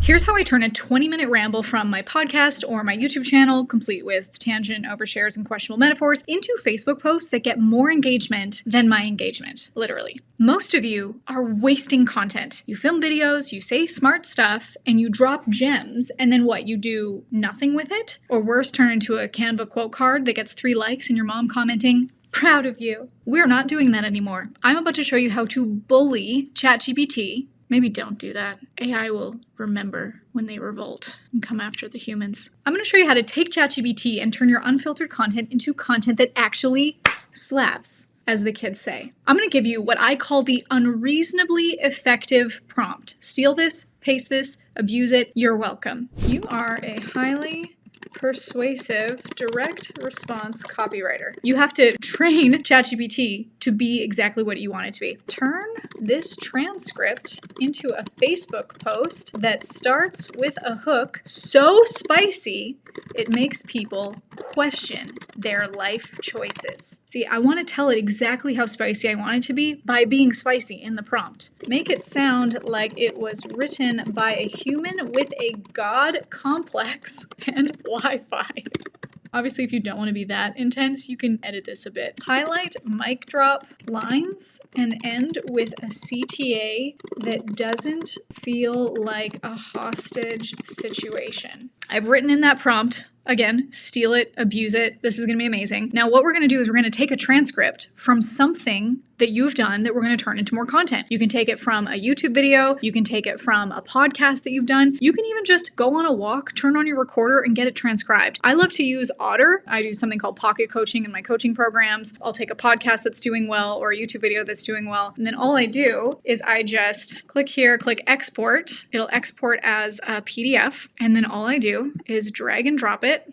Here's how I turn a 20-minute ramble from my podcast or my YouTube channel, complete with tangent, overshares, and questionable metaphors, into Facebook posts that get more engagement than my engagement, literally. Most of you are wasting content. You film videos, you say smart stuff, and you drop gems, and then what? You do nothing with it? Or worse, turn into a Canva quote card that gets 3 likes and your mom commenting, "Proud of you." We're not doing that anymore. I'm about to show you how to bully ChatGPT. Maybe don't do that. AI will remember when they revolt and come after the humans. I'm going to show you how to take ChatGPT and turn your unfiltered content into content that actually slaps, as the kids say. I'm going to give you what I call the unreasonably effective prompt. Steal this, paste this, abuse it, you're welcome. You are a highly persuasive direct response copywriter. You have to train ChatGPT to be exactly what you want it to be. Turn this transcript into a Facebook post that starts with a hook so spicy it makes people question their life choices. See, I want to tell it exactly how spicy I want it to be by being spicy in the prompt. Make it sound like it was written by a human with a god complex and Wi-Fi. Obviously, if you don't want to be that intense, you can edit this a bit. Highlight mic drop lines and end with a CTA that doesn't feel like a hostage situation. I've written in that prompt. Again, steal it, abuse it. This is going to be amazing. Now, what we're going to do is we're going to take a transcript from something that you've done that we're going to turn into more content. You can take it from a YouTube video. You can take it from a podcast that you've done. You can even just go on a walk, turn on your recorder, and get it transcribed. I love to use Otter. I do something called pocket coaching in my coaching programs. I'll take a podcast that's doing well or a YouTube video that's doing well. And then all I do is I just click here, click export. It'll export as a PDF. And then all I do is drag and drop it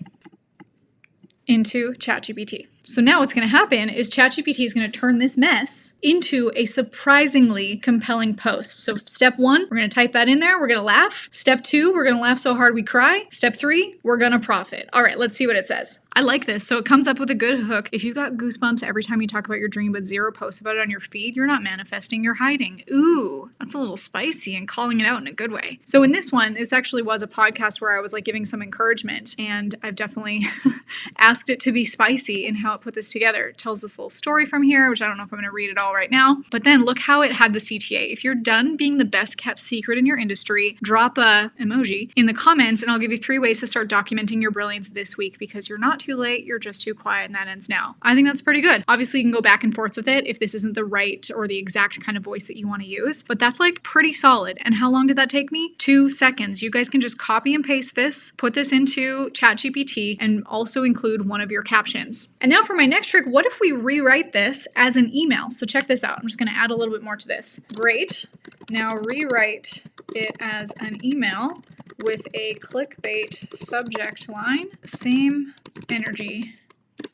into ChatGPT. So now what's going to happen is ChatGPT is going to turn this mess into a surprisingly compelling post. So step 1, we're going to type that in there. We're going to laugh. Step 2, we're going to laugh so hard we cry. Step 3, we're going to profit. All right, let's see what it says. I like this. So it comes up with a good hook. If you got goosebumps every time you talk about your dream but 0 posts about it on your feed, you're not manifesting, you're hiding. Ooh, that's a little spicy and calling it out in a good way. So in this one, this actually was a podcast where I was like giving some encouragement, and I've definitely asked it to be spicy in how it put this together. It tells this little story from here, which I don't know if I'm going to read it all right now, but then look how it had the CTA. If you're done being the best kept secret in your industry, drop a emoji in the comments and I'll give you 3 ways to start documenting your brilliance this week, because you're not too late, you're just too quiet, and that ends now. I think that's pretty good. Obviously, you can go back and forth with it if this isn't the right or the exact kind of voice that you want to use, but that's like pretty solid. And how long did that take me? 2 seconds. You guys can just copy and paste this, put this into ChatGPT, and also include one of your captions. And now for my next trick, what if we rewrite this as an email? So check this out. I'm just going to add a little bit more to this. Great. Now rewrite it as an email with a clickbait subject line. Same energy.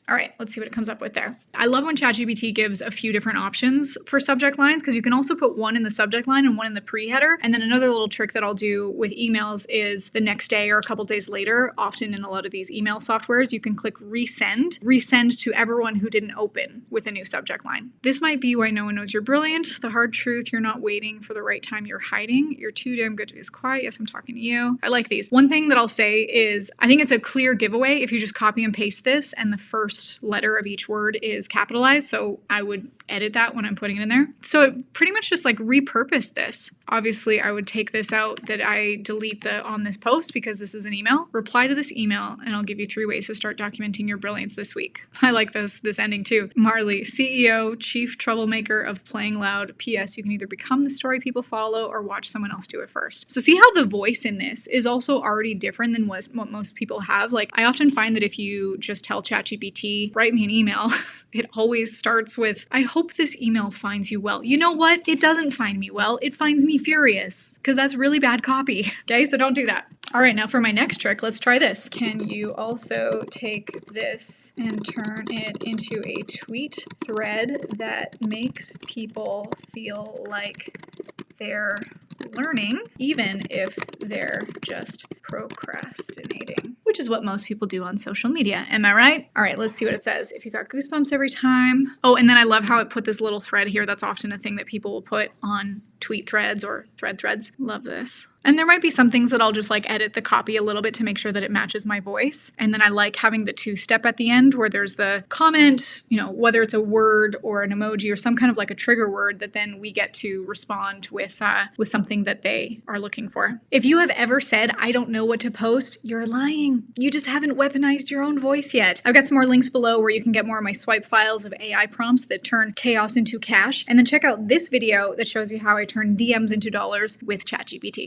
All right, let's see what it comes up with there. I love when ChatGPT gives a few different options for subject lines, because you can also put one in the subject line and one in the pre-header. And then another little trick that I'll do with emails is the next day or a couple days later, often in a lot of these email softwares, you can click resend to everyone who didn't open with a new subject line. This might be why no one knows you're brilliant. The hard truth, you're not waiting for the right time, you're hiding. You're too damn good to be quiet. Yes, I'm talking to you. I like these. One thing that I'll say is I think it's a clear giveaway if you just copy and paste this and the first letter of each word is capitalized. So I would edit that when I'm putting it in there. So it pretty much just like repurpose this. Obviously, I would take this out that I delete the on this post because this is an email. Reply to this email and I'll give you 3 ways to start documenting your brilliance this week. I like this ending too. Marley, CEO, chief troublemaker of playing loud. P.S. You can either become the story people follow or watch someone else do it first. So see how the voice in this is also already different than what most people have. Like I often find that if you just tell ChatGPT, write me an email, it always starts with, I hope this email finds you well. You know what? It doesn't find me well. It finds me furious, because that's really bad copy. Okay, so don't do that. All right, now for my next trick, let's try this. Can you also take this and turn it into a tweet thread that makes people feel like they're learning, even if they're just procrastinating? Which which is what most people do on social media. Am I right? All right, let's see what it says. If you got goosebumps every time. Oh, and then I love how it put this little thread here. That's often a thing that people will put on tweet threads or threads. Love this. And there might be some things that I'll just like edit the copy a little bit to make sure that it matches my voice. And then I like having the 2-step at the end where there's the comment, whether it's a word or an emoji or some kind of like a trigger word that then we get to respond with something that they are looking for. If you have ever said, I don't know what to post, you're lying. You just haven't weaponized your own voice yet. I've got some more links below where you can get more of my swipe files of AI prompts that turn chaos into cash. And then check out this video that shows you how I turn DMs into dollars with ChatGPT.